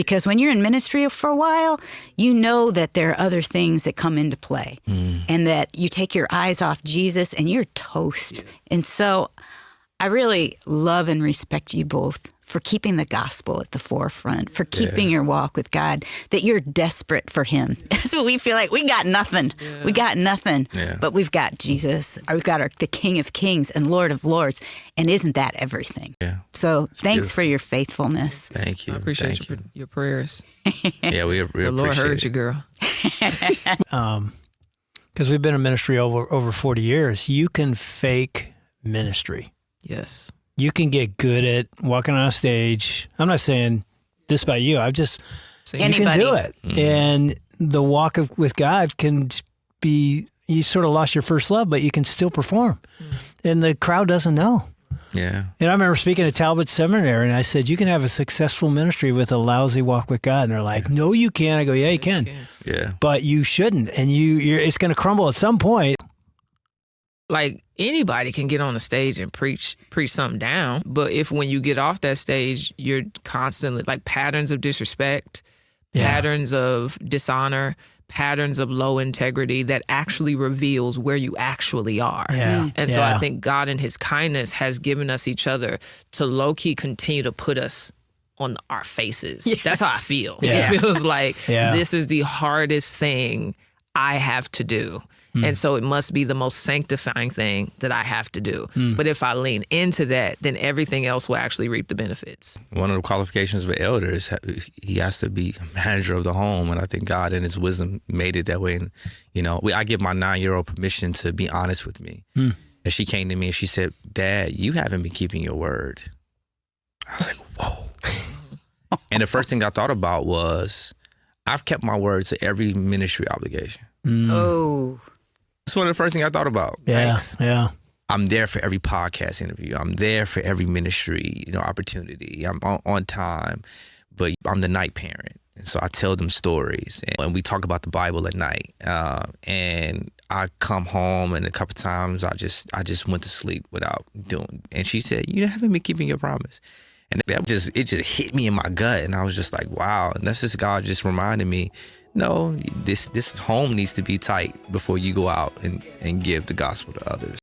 Because when you're in ministry for a while, you know that there are other things that come into play and that you take your eyes off Jesus and you're toast. Yeah. And so I really love and respect you both for keeping the gospel at the forefront, for keeping your walk with God, that you're desperate for him. That's what we feel like. We got nothing. Yeah. We got nothing. Yeah. But we've got Jesus. We've got the King of Kings and Lord of Lords. And isn't that everything? Yeah. So thanks beautiful. For your faithfulness. Thank you. I appreciate your prayers. Yeah, we the Lord heard you, girl. Because we've been in ministry over 40 years, you can fake ministry. Yes. You can get good at walking on a stage. I'm not saying this about you. You can do it. And the walk with God can be, you sort of lost your first love, but you can still perform. And the crowd doesn't know. Yeah. And I remember speaking at Talbot Seminary, and I said, you can have a successful ministry with a lousy walk with God. And they're like, no, you can't. I go, yeah, you can. Yeah. But you shouldn't. And it's going to crumble at some point. Like, anybody can get on the stage and preach something down. But if when you get off that stage, you're constantly, like, patterns of disrespect, patterns of dishonor, patterns of low integrity, that actually reveals where you actually are. Yeah. And so I think God in his kindness has given us each other to low-key continue to put us on our faces. Yes. That's how I feel. Yeah. It feels like this is the hardest thing I have to do. And so it must be the most sanctifying thing that I have to do. But if I lean into that, then everything else will actually reap the benefits. One of the qualifications of an elder is he has to be a manager of the home. And I think God in his wisdom made it that way. And, I give my 9-year-old permission to be honest with me. And she came to me and she said, Dad, you haven't been keeping your word. I was like, whoa. And the first thing I thought about was, I've kept my word to every ministry obligation. Oh. That's one of the first things I thought about. Yeah, yeah. I'm there for every podcast interview. I'm there for every ministry, opportunity. I'm on time, but I'm the night parent. And so I tell them stories and we talk about the Bible at night. And I come home and a couple times I just went to sleep without doing. And she said, you haven't been keeping your promise. And it just hit me in my gut. And I was just like, wow. And that's just God just reminded me, no, this home needs to be tight before you go out and give the gospel to others.